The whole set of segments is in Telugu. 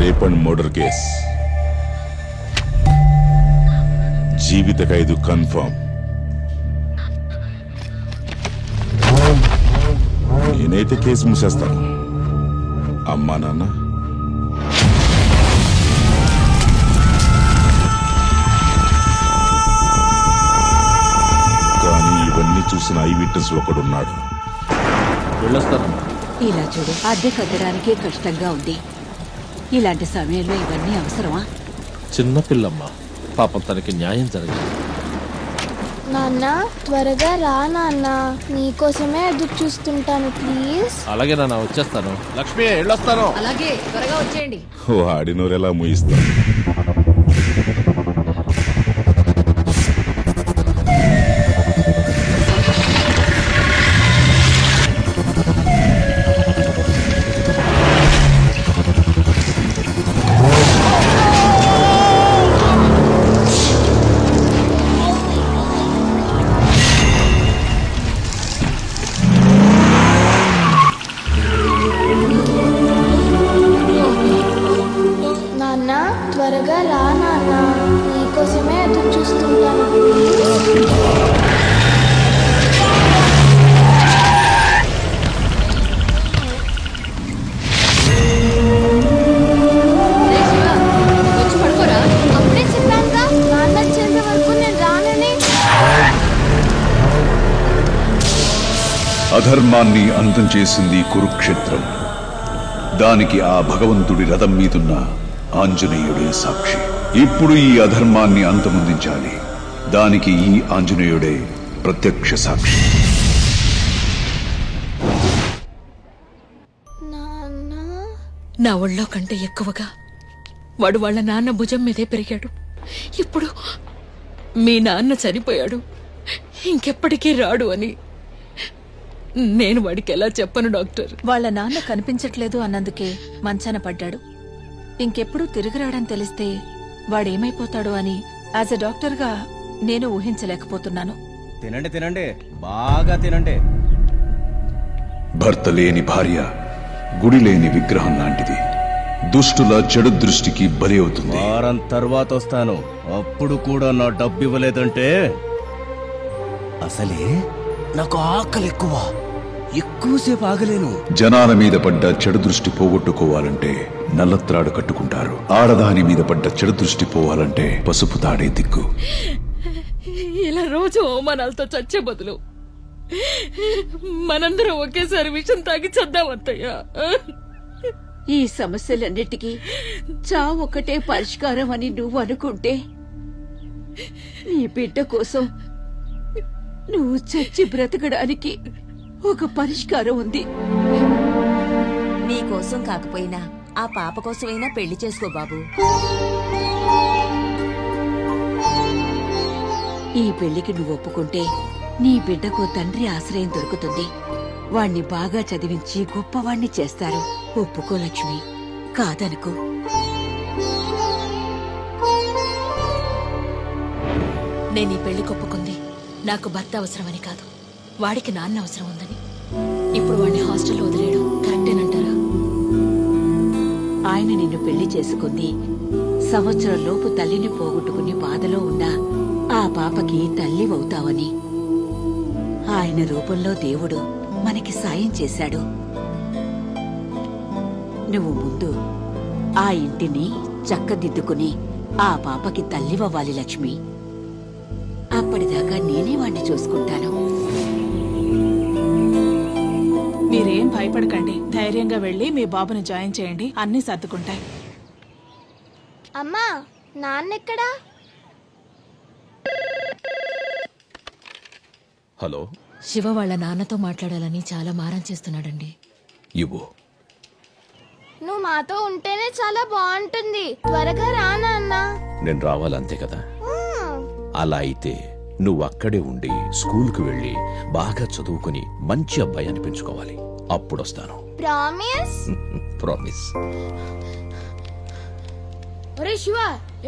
రేప్ అండ్ మర్డర్ కేస్, జీవిత ఖైదు కన్ఫర్మ్. నేనైతే కేసు మూసేస్తాను. అమ్మా నాన్న కానీ ఇవన్నీ చూసిన ఐ విట్నెస్ ఒకడున్నాడు. ఇలా చూడు, అద్దె కట్టడానికే కష్టంగా ఉంది. ఇలాంటి సమయంలో ఇవన్నీ అవసరమా? చిన్నపిల్లమ్మ, పాపం తనకి న్యాయం జరగాలి. నాన్న త్వరగా రా నాన్న, నీకోసమే ఎదురు చూస్తుంటాను ప్లీజ్. అలాగే నాన్న, వచ్చేస్తాను. లక్ష్మి వెళ్ళొస్తాను. అలాగే త్వరగా వచ్చేయండి. వాడినోరెలా ముయిస్తాను. త్వరగా రా నాన్న, నీకోసమే ఎదురు చూస్తుంటాను. అప్పుడే చెప్పానుగా, నాన్న వచ్చేంత వరకు నేను రానని. అధర్మాన్ని అంతం చేసింది కురుక్షేత్రం. దానికి ఆ భగవంతుడి రథం మీదున్న ఆంజనేయుడే సాక్షి. ఇప్పుడు ఈ అధర్మాన్ని అంతమొందించాలి. దానికి ఈ ఆంజనేయుడే ప్రత్యక్ష సాక్షి. నా ఒళ్ళో కంటే ఎక్కువగా వాడు వాళ్ళ నాన్న భుజం మీదే పెరిగాడు. ఇప్పుడు మీ నాన్న చనిపోయాడు, ఇంకెప్పటికీ రాడు అని నేను వాడికి ఎలా చెప్పను డాక్టర్? వాళ్ళ నాన్న కనిపించట్లేదు అన్నందుకే మంచాన పడ్డాడు. ఇంకెప్పుడు తిరిగి రాడని తెలిస్తే వాడేమైపోతాడో అని యాజ్ ఎ డాక్టర్గా నేను ఊహించలేకపోతున్నాను. తినండి తినండి, బాగా తినండి. భర్త లేని భార్య గుడి లేని విగ్రహం లాంటిది. దుష్టుల చెడు దృష్టికి బలి అవుతుంది. వారం తర్వాత వస్తాను. అప్పుడు కూడా నా డబ్బు ఇవ్వలేదంటే అసలే నాకు ఆకలి ఎక్కువసేపు ఆగలేను. జనాల మీద పడ్డ చెడు దృష్టి పోగొట్టుకోవాలంటే నల్లత్రాడు కట్టుకుంటారు. ఆడదాని మీద పడ్డ చెడు దృష్టి పోవాలంటే పసుపు తాడే దిక్కు. ఇలా రోజు అవమానాలతో చచ్చే బదులు మనందరం ఒకేసారి విషం తాగి చద్దామత్తయ్యా. ఈ సమస్యలన్నిటికీ చావు ఒకటే పరిష్కారం అని నువ్వు అనుకుంటే, నీ బిడ్డ కోసం నువ్వు చచ్చి బ్రతకడానికి ఒక పరిష్కారం ఉంది. నీకోసం కాకపోయినా ఆ పాప కోసమైనా పెళ్లి చేసుకో బాబు. ఈ పెళ్లికి నువ్వు ఒప్పుకుంటే నీ బిడ్డకు తండ్రి ఆశ్రయం దొరుకుతుంది. వాణ్ణి బాగా చదివించి గొప్పవాణ్ణి చేస్తారు. ఒప్పుకో లక్ష్మి, కాదనుకో. నేను ఈ పెళ్లి కొప్పుకుంది నాకు భర్త అవసరమని కాదు, వాడికి నాన్న అవసరం ఉందని. ఇప్పుడు వాడిని హాస్టల్లో వదిలేయడం కరెక్టేనంటారా? ఆయన నిన్ను పెళ్లి చేసుకుంది సంవత్సరం లోపు తల్లిని పోగొట్టుకుని బాధలో ఉన్నా ఆ పాపకి తల్లివవుతావని. ఆయన రూపంలో దేవుడు మనకి సాయం చేశాడు. నువ్వు ముందు ఆ ఇంటిని చక్కదిద్దుకుని ఆ పాపకి తల్లివ్వాలి లక్ష్మి. అప్పటిదాకా నేనే వాణ్ణి చూసుకుంటాను. మీరేం భయపడకండి, ధైర్యంగా వెళ్ళి మీ బాబుని జాయిన్ చేయండి, అన్నీ సర్దుకుంటాయి. అమ్మా, నాన్నెక్కడా? హలో, శివ వాళ్ళ నాన్నతో మాట్లాడాలని చాలా మారం చేస్తున్నాడండి. ఇవ్వు. నువ్వు మాతో ఉంటేనే చాలా బాగుంటుంది. త్వరగా రా నాన్న. నేను రావాలంతే కదా? అలా అయితే నువ్వు అక్కడే ఉండి స్కూల్కి వెళ్ళి బాగా చదువుకుని మంచి అబ్బాయి అనిపించుకోవాలి. అప్పుడొస్తాను. ప్రామిస్? ప్రామిస్. ఒరే శివ,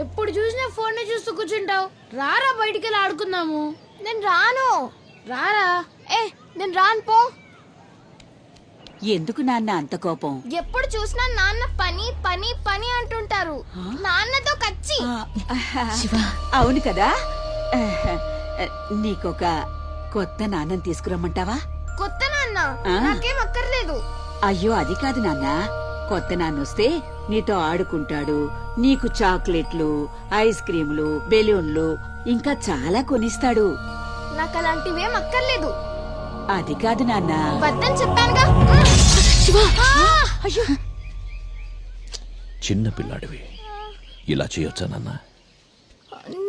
ఎప్పుడు చూసినా ఫోన్ చూస్తూ కూర్చుంటావు. రారా, బయటికి వెళ్ళి ఆడుకుందాము. నేను రాను. రారా. నేను రాను, పో. ఎందుకు నాన్న అంత కోపం? ఎప్పుడు చూసినా నాన్న పని పని పని అంటూ అవును కదా. నీకొక కొత్త నాన్నని తీసుకురమ్మంటావా? కొత్త నాన్న నాకేం అక్కర్లేదు. అయ్యో అది కాదు నాన్న, కొత్త నాన్న వస్తే నీతో ఆడుకుంటాడు, నీకు చాక్లెట్లు, ఐస్ క్రీములు, బెలూన్లు ఇంకా చాలా కొనిస్తాడు. నాకు అలాంటివేం అక్కర్లేదు. అది కాదు నాన్న. వద్దని చెప్పానుగా. చిన్న పిల్లాడివి, ఇలా చేయొచ్చా నాన్న?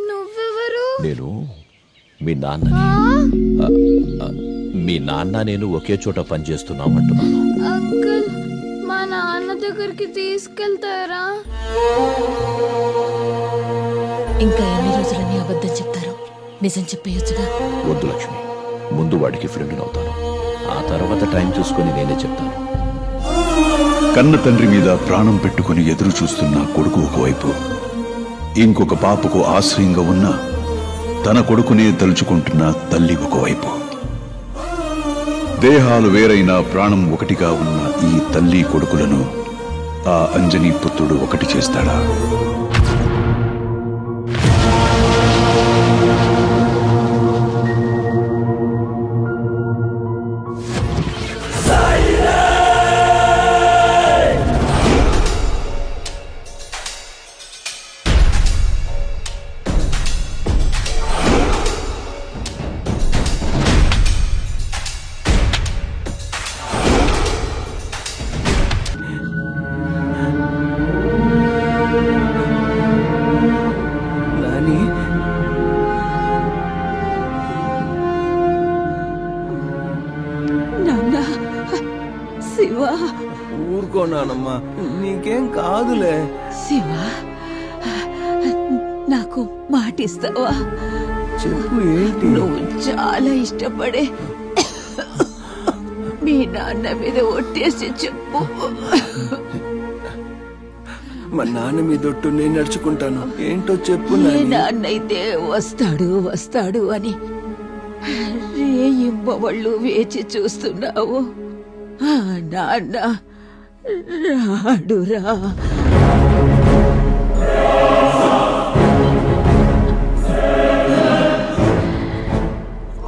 నువ్వెవరు? నేను మీ నాన్నని. మీ నాన్న నేను ఒకే చోట పనిచేస్తున్నామంటున్నాను. అంకుల్, మా నాన్న దగ్గరికి తీసుకెళ్తారా? ఇంకా ఎన్ని రోజులని అబద్ధం చెప్తారు? నిజం చెప్పేయొచ్చుగా. వద్దు లక్ష్మి, ముందు వాడికి ఫ్రెండ్ అవుతాను, ఆ తర్వాత టైం చూసుకుని నేనే చెప్తాను. కన్న తండ్రి మీద ప్రాణం పెట్టుకుని ఎదురు చూస్తున్న కొడుకు ఒకవైపు, ఇంకొక పాపకు ఆశ్రయంగా ఉన్న తన కొడుకునే తలుచుకుంటున్న తల్లి ఒకవైపు. దేహాలు వేరైన ప్రాణం ఒకటిగా ఉన్న ఈ తల్లి కొడుకులను ఆ అంజనీ పుత్రుడు ఒకటి చేస్తాడా? ఊరుకోనానమ్మా, నీకేం కాదులే. శివ, నాకు మాటిస్తావా? చెప్పు, ఏంటి? నువ్వు చాలా ఇష్టపడే మీ నాన్న మీద ఒట్టేసి చెప్పు. మా నాన్న మీద ఒట్టు నేను నడుచుకుంటాను. ఏంటో చెప్పు. మీ నాన్న అయితే వస్తాడు వస్తాడు అని రేయింబవళ్ళు వేచి చూస్తున్నావు. నాన్న రాడురా.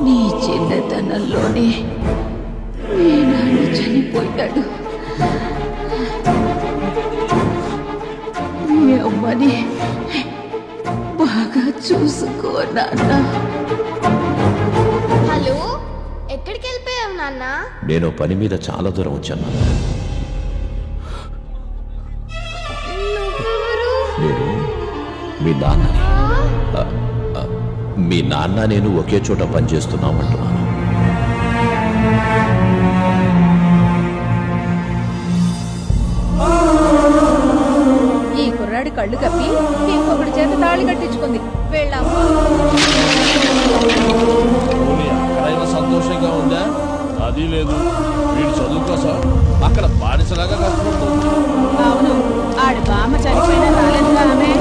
నీ చిన్నతనంలోనే మీ నాన్న చనిపోయాడు. మీ అమ్మని బాగా చూసుకో నాన్న. హలో, ఎక్కడికి వెళ్ళిపోయావు నాన్న? నేను పని మీద చాలా దూరం వచ్చాను. నేను మీ నాన్నని. మీ నాన్న నేను ఒకే చోట పనిచేస్తున్నామంటున్నాను. ఈ కుర్రాడి కళ్ళు కప్పి ఇంకొకటి చేత తాళి కట్టించుకుంది. వెళ్ళాము. సంతోషంగా ఉందా? అది లేదు, వీడు చదువు కోసం అక్కడ బానిసలాగా కష్టపడుతుంది. అవును, ఆడి బామ్మ చనిపోయినా రాలేదుగా ఆమె.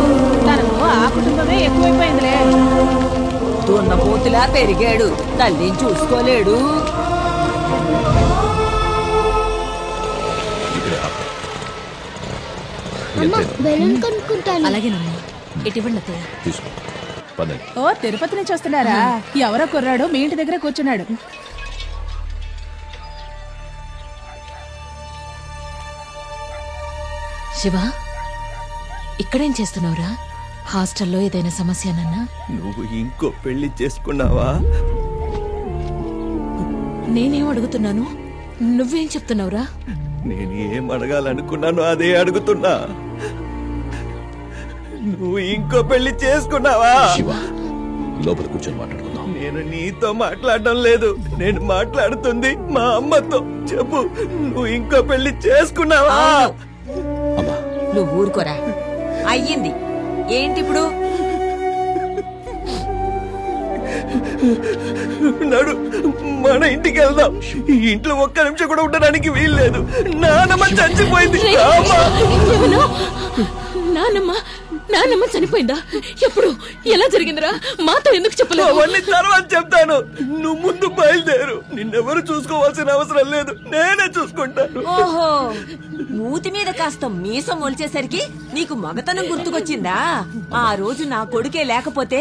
తనకు ఆ కుటుంబమే ఎక్కువైపోయిందిలే. దున్నపోతులా పెరిగాడు, తల్లిని చూసుకోలేడు. అలాగేనమ్మా, ఇటీవల తీసుకో. ఓ, తిరుపతి నుంచి వస్తున్నారా? ఎవరో కుర్రాడు మీ ఇంటి దగ్గర కూర్చున్నాడు. శివ, ఇక్కడేం చేస్తున్నావురా? హాస్టల్లో ఏదైనా సమస్యనన్నా? నువ్వు ఇంకో పెళ్లి చేసుకున్నావా? నేనేం అడుగుతున్నాను, నువ్వేం చెప్తున్నావురా? నేను ఏం అడగాలనుకున్నాను అదే అడుగుతున్నా. నువ్వు ఇంకో పెళ్లి చేసుకున్నావా? శివ, లోపల కూర్చొని మాట్లాడుకుందాం. నేను నీతో మాట్లాడడం లేదు, నేను మాట్లాడుతుంది మా అమ్మతో. చెప్పు, నువ్వు ఇంకో పెళ్లి చేసుకున్నావా? నువ్వు ఊరుకోరా. అయ్యింది ఏంటి ఇప్పుడు? నడు, మన ఇంటికి వెళ్దాం. ఈ ఇంట్లో ఒక్క నిమిషం కూడా ఉండడానికి వీల్లేదు. నానమ్మ చచ్చిపోయింది. నాన్నమ్మ చనిపోయిందా? ఎప్పుడు? ఎలా జరిగిందిరా? మాతో ఎందుకు చెప్పలేదు? అవన్నీ తర్వాత చెప్తాను, నువ్వు ముందు బయలుదేరు. నిన్నెవరు చూసుకోవాల్సిన అవసరం లేదు, నేనే చూసుకుంటాను. ఓహో, మూతి మీద కాస్త మీసం మొలిచేసరికి నీకు మగతనం గుర్తుకొచ్చిందా? ఆ రోజు నా కొడుకే లేకపోతే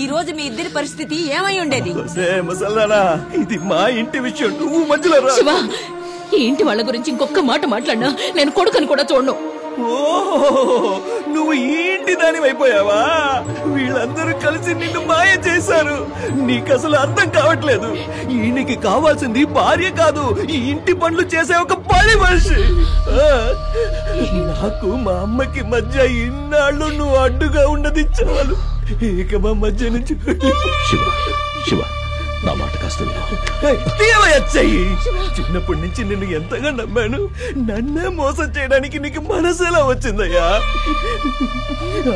ఈ రోజు మీ ఇద్దరి పరిస్థితి ఏమై ఉండేది? ముసల్దానా, ఇది మా ఇంటి విషయం, నువ్వు మధ్యలో రా. శివ, ఈ ఇంటి వాళ్ళ గురించి ఇంకొక మాట మాట్లాడినా నేను కొడుకుని కూడా చూడను. ఓహో, నువ్వు ఈ ఇంటి దాని అయిపోయావా? వీళ్ళందరూ కలిసి నిన్ను మాయ చేశారు. నీకు అసలు అర్థం కావట్లేదు. ఈయనకి కావాల్సింది భార్య కాదు, ఈ ఇంటి పనులు చేసే ఒక పని మనిషి. నాకు మా అమ్మకి మధ్య ఇన్నాళ్ళు నువ్వు అడ్డుగా ఉన్నది చాలు. ఇక మా మధ్య నుంచి శివ, నా మాట కాస్త చెయ్యి. చిన్నప్పటి నుంచి నిన్ను ఎంతగా నమ్మాను. నన్నే మోసం చేయడానికి నీకు మనసు ఎలా వచ్చిందయ్యా?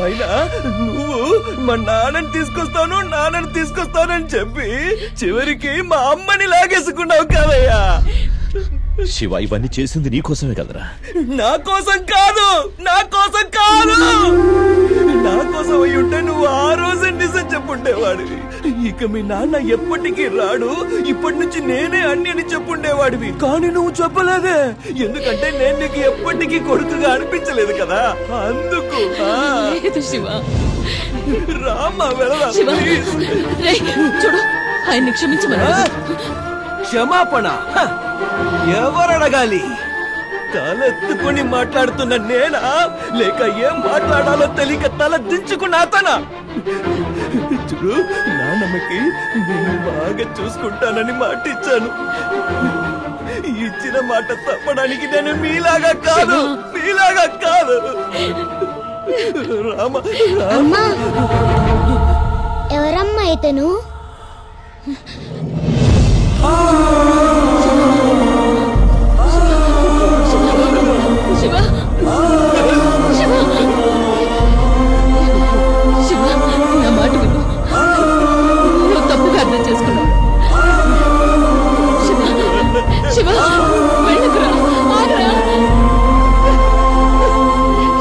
అయినా నువ్వు మా నాన్నని తీసుకొస్తానని చెప్పి చివరికి మా అమ్మని లాగేసుకున్నావు కదయ్యా. శివ, ఇవన్నీ చేసింది నీకోసమే కదరా? నా కోసం కాదు. నా కోసం అయి ఉంటే నువ్వు ఆ రోజే నిజం చెప్పుండేవాడివి. ఇక మీ నాన్న ఎప్పటికీ రాడు, ఇప్పటి నుంచి నేనే అన్ని అని చెప్పుండేవాడివి. కానీ నువ్వు చెప్పలేదే, ఎందుకంటే నేను నీకు ఎప్పటికీ కొడుకుగా అనిపించలేదు కదా, అందుకు. శివ, రామ్మా వెళదాం. చూడు, ఆయన్ని క్షమించమని. క్షమాపణ ఎవరు అడగాలి? తలెత్తుకుని మాట్లాడుతున్న నేనా, లేక ఏం మాట్లాడాలో తెలియక తల దించుకున్న అతనా? చూడు, నాన్నమ్మకి నేను బాగా చూసుకుంటానని మాట ఇచ్చాను. ఇచ్చిన మాట తప్పడానికి నేను మీలాగా కాదు. అమ్మా, ఎవరమ్మా ఇతను? శివ, నా మాట విను. నువ్వు తప్పుగా అర్థం చేసుకున్నావు. శివ, వెళ్ళకురా, ఆగరా.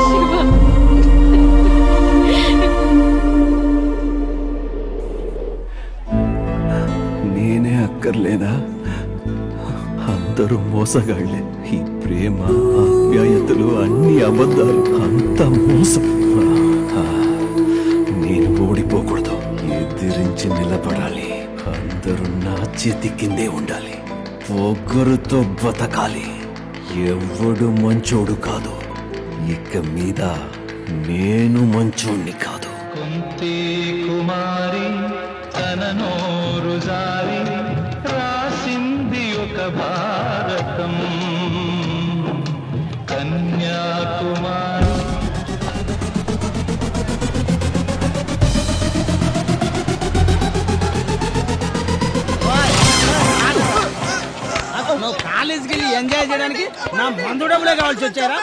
శివ, నేనే అక్కర్లేదా? అందరూ మోసగాళ్లే. ఈ ప్రేమ, ఆప్యాయతలు అన్ని అబద్ధాలు, అంత మోసం. నేను ఓడిపోకూడదు, ఎదిరించి నిలబడాలి. అందరూ నా చేతి కిందే ఉండాలి. పొగరుతో బతకాలి. ఎవడు మంచోడు కాదు. ఇక మీద నేను మంచోణ్ణి కాదు. కుంతి కుమారి తన నోరు జారి రాసింది ఒక భారతం. కన్యాకుమారి నువ్వు కాలేజీకి వెళ్ళి ఎంజాయ్ చేయడానికి నా మందు డబ్బులే కావాల్సి వచ్చారా?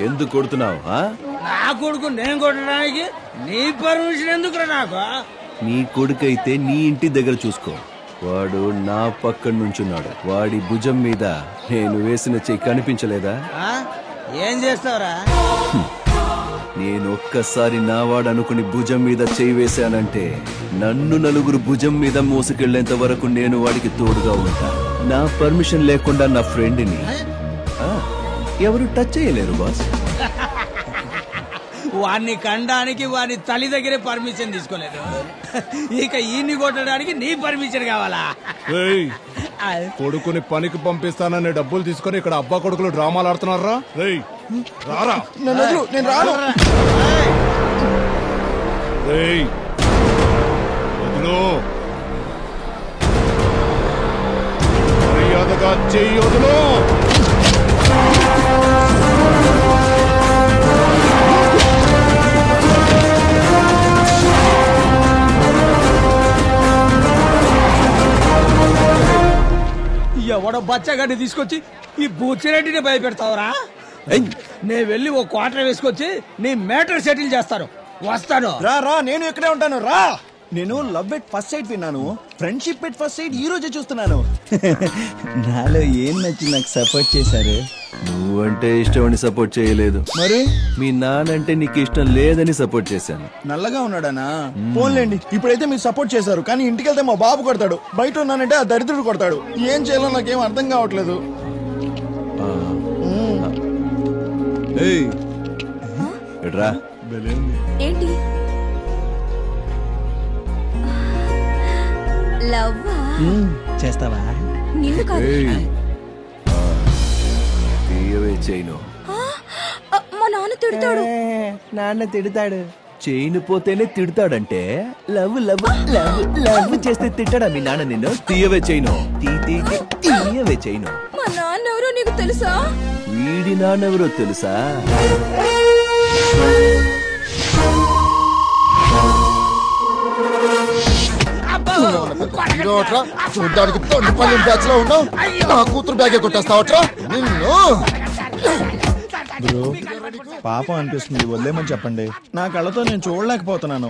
ఎందుకు కొడుతున్నావు? నా కొడుకు నేను కొట్టడానికి నీ పర్మిషన్ ఎందుకురా నాకు? నీ కొడుకైతే నీ ఇంటి దగ్గర చూసుకో. వాడు నా పక్కన నుంచున్నాడు. వాడి భుజం మీద నేను వేసిన చెయ్యి కనిపించలేదా? ఏం చేస్తావురా? నేను ఒక్కసారి నావాడు అనుకుని భుజం మీద చెయ్యి వేశానంటే నన్ను నలుగురు భుజం మీద మోసుకెళ్లేంత వరకు నేను వాడికి తోడుగా ఉంటా. నా పర్మిషన్ లేకుండా నా ఫ్రెండ్ని ఎవరు టచ్ చేయలేరు బాస్. వాడిని కండానికి వాడి తల్లి దగ్గరే పర్మిషన్ తీసుకోలేదు, ఇక ఈయన్ని కొట్టడానికి నీ పర్మిషన్ కావాలా? కొడుకుని పనికి పంపిస్తానని డబ్బులు తీసుకుని ఇక్కడ అబ్బా కొడుకులు డ్రామాలు ఆడుతున్నారా? రారా, నేను రాను. మర్యాదగా చెయ్యి వదులు. ఎవడో బచ్చగాడిని తీసుకొచ్చి ఈ బూచిరెడ్డిని భయపెడతావురా? నేను వెళ్ళి ఓ క్వార్టర్ వేసుకొచ్చి నీ మ్యాటర్ సెటిల్ చేస్తాను. వస్తాను. రా, నేను ఇక్కడే ఉంటాను. రా. నేను లవ్ ఎట్ ఫస్ట్ సైట్ విన్నాను, ఫ్రెండ్షిప్ ఎట్ ఫస్ట్ సైట్ ఈ రోజే చూస్తున్నాను. నాలో ఏం నచ్చి నాకు సపోర్ట్ చేశారు? నువ్వంటే ఇష్టం అని సపోర్ట్ చేయలేదు, మరి మీ నానంటే నీకు ఇష్టం లేదని సపోర్ట్ చేశాను. నల్లగా ఉన్నాడానా? పోన్లేండి, ఇప్పుడైతే మీరు సపోర్ట్ చేశారు, కానీ ఇంటికి వెళ్తే మా బాబు కొడతాడు, బయట ఉన్నానంటే ఆ దరిద్రుడు కొడతాడు. ఏం చేయాలో నాకేం అర్థం కావట్లేదు. ఎడ్రా ఏంటి లవ్వా? చేస్తావా? నిన్ను కాదు. తీయవే చైను. మా నాన్న తిడతాడు. నాన్న తిడతాడు. చైను పోతేనే తిడతాడంటే లవ్ లవ్ లవ్ లవ్ చేస్తే తిట్టాడా మీ నాన్న నిన్ను? తీయవే చైను, తీయవే చైను. మా నాన్న ఎవరో నీకు తెలుసా? వీడి నాన్నెవరో తెలుసా? చూడ్డానికి తొండిపల్లి బ్యాచ్ లో ఉన్నావు, నా కూతురు బ్యాగే కొట్టేస్తావట్రా నిన్ను. బ్రో పాపం అనిపిస్తుంది, వదిలేమని చెప్పండి. నా కళ్ళతో నేను చూడలేకపోతున్నాను.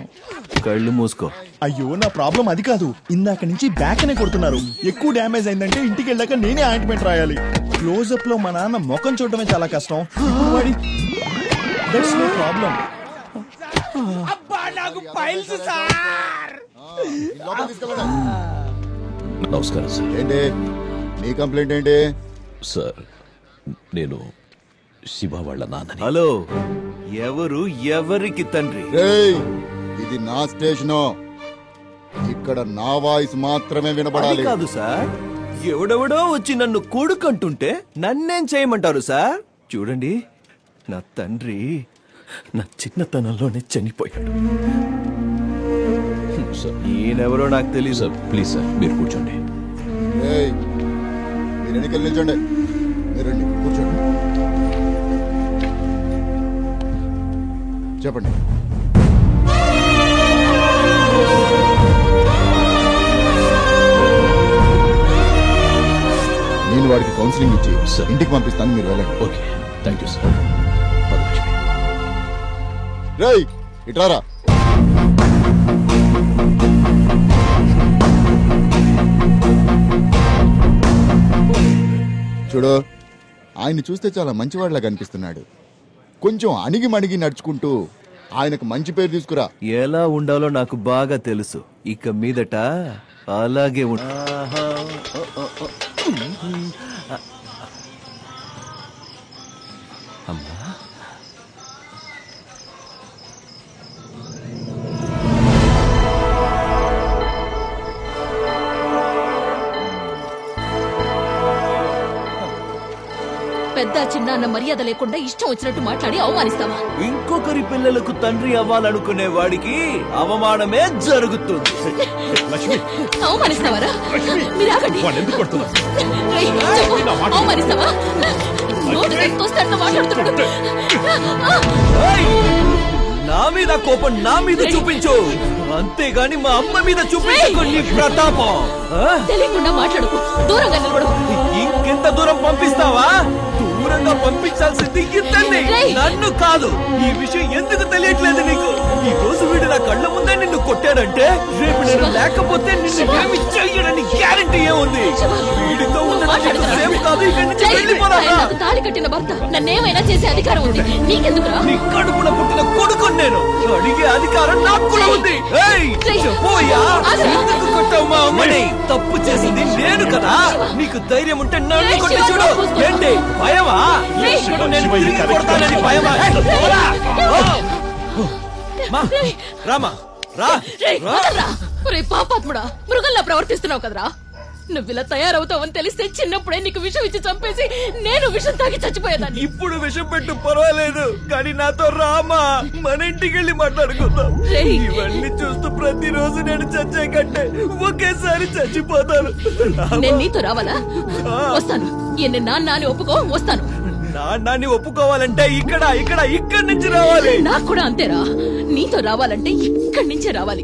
కళ్ళు మూసుకో. అయ్యో నా ప్రాబ్లం అది కాదు, ఇందాక నుంచి బ్యాక్ అనే కొడుతున్నారు. ఎక్కువ డ్యామేజ్ అయిందంటే ఇంటికి వెళ్ళాక నేనే ఆయింట్మెంట్ రాయాలి. క్లోజప్ లో మా నాన్న ముఖం చూడటమే చాలా కష్టం. That's no problem. నమస్కారం సార్. ఏంటి నీ కంప్లైంట్ ఏంటి? సార్ నేను శివ వాళ్ళ నాన్నని. హలో, ఎవరు ఎవరికి తండ్రి? ఇది నా స్టేషను, ఇక్కడ నా వాయిస్ మాత్రమే వినబడాలి. కాదు సార్, ఎవడెవడో వచ్చి నన్ను కొడుకంటుంటే నన్నేం చేయమంటారు సార్? చూడండి, నా తండ్రి నా చిన్నతనంలోనే చనిపోయాడు. ఈయనెవరో నాకు తెలియదు సార్. ప్లీజ్ సార్ మీరు కూర్చోండి. మీరు ఎన్నికలు నిల్చోండి. మీరు రండి, కూర్చోండి. చెప్పండి. నేను వాడికి కౌన్సిలింగ్ ఇచ్చి ఇంటికి పంపిస్తాను, మీరు వెళ్ళండి. Okay, thank you sir. రేయ్ ఇట్లారా. చూడు, ఆయన చూస్తే చాలా మంచివాడిలా కనిపిస్తున్నాడు. కొంచెం అణిగి మణిగి నడుచుకుంటూ ఆయనకు మంచి పేరు తీసుకురా. ఎలా ఉండాలో నాకు బాగా తెలుసు. ఇక మీదట అలాగే అమ్మా. పెద్ద చిన్న అన్న మర్యాద లేకుండా ఇష్టం వచ్చినట్టు మాట్లాడి అవమానిస్తావా? ఇంకొకరి పిల్లలకు తండ్రి అవ్వాలనుకునే వాడికి అవమానమే జరుగుతుంది. అవమానిస్తావారా? మీరు ఆగండి. రేయ్, చెప్పు, అవమానిస్తావా? నోటికి తోస్తాడుతో మాట్లాడుతున్నాడు. నా మీద కోపం నా మీద చూపించు, అంతేగాని మా అమ్మ మీద చూపించుకో నీ ప్రతాపం. తెలియకుండా మాట్లాడుకో, దూరంగా నిలబడు. ఇంకెంత దూరం పంపిస్తావా? దూరంగా పంపించాల్సింది ఇద్దరిని, నన్ను కాదు. ఈ విషయం ఎందుకు తెలియట్లేదు నీకు? ఈ రోజు వీడు నా కళ్ళ ముందే నిన్ను కొట్టాడంటే రేపు నేను లేకపోతే నిన్ను ఏమి చెయ్యడని గ్యారెంటీ ఏముంది? వీడితో ఉండడం సేమ్ కాదు. ఇక్కడి నుంచి వెళ్ళిపోరా. తాళి కట్టిన భర్త నన్నేమైనా చేసే అధికారం ఉంది, నీకెందుకురా? నీ కడుపున పుట్టిన కొడుకు నేను, అడిగే అధికారం నాకు కూడా ఉంది. చెప్పోయా, ఎందుకు కొట్టావు మా అమ్మని? తప్పు చేసింది నేను కదా. నీకు ధైర్యం ఉంటే నన్ను కొట్టి చూడు. ఏంటి భయమా? నేను తిరిగి కొడతానని భయమా? రామా రా. పాపాత్ముడా, మృగంలా ప్రవర్తిస్తున్నావు కదరా. నువ్వు ఇలా తయారవుతావని తెలిస్తే చిన్నప్పుడే నీకు విషం ఇచ్చి చంపేసి నేను విషం తాగి చచ్చిపోయేదాన్ని. ఇప్పుడు విషం పెట్టు పర్వాలేదు, కానీ నాతో రామా, మన ఇంటికి వెళ్ళి మాట్లాడుకుందాం. ఇవన్నీ చూస్తూ ప్రతిరోజు నేను చచ్చే కంటే ఒకేసారి చచ్చిపోతాను. నేను నీతో రావాలా? వస్తాను. ఎన్ని నాన్న అని ఒప్పుకో, వస్తాను. నాన్నని ఒప్పుకోవాలంటే ఇక్కడి నుంచి రావాలి. నాకు కూడా అంతేరా. నీతో రావాలంటే ఇక్కడి నుంచే రావాలి.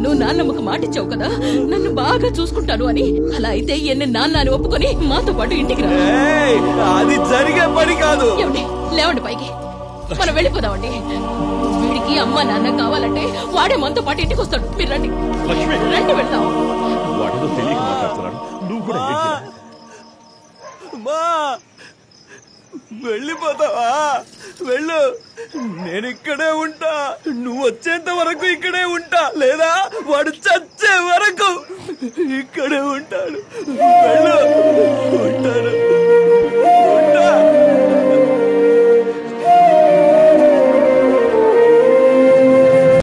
నువ్వు నాన్నమ్మకు మాటిచ్చావు కదా, నన్ను బాగా చూసుకుంటాను అని. అలా అయితే ఎన్ని నాన్న అని ఒప్పుకొని మాతో పాటు ఇంటికి రా. అది జరిగే పని కాదు. లేవండి పైకి, మనం వెళ్ళిపోదామండి. వీడికి వాడికి అమ్మ నాన్న కావాలంటే వాడే మనతో పాటు ఇంటికి వస్తాడు. మీరు రండి, రండి వెళ్తాం. వాడేదో తెలియక మాట్లాడుతున్నాడు, నువ్వు కూడా మా వెళ్ళిపోతావా? వెళ్ళు, నేను ఇక్కడే ఉంటా. నువ్వు వచ్చేంత వరకు ఇక్కడే ఉంటా, లేదా వాడు చచ్చే వరకు ఇక్కడే ఉంటాడు. వెళ్ళు.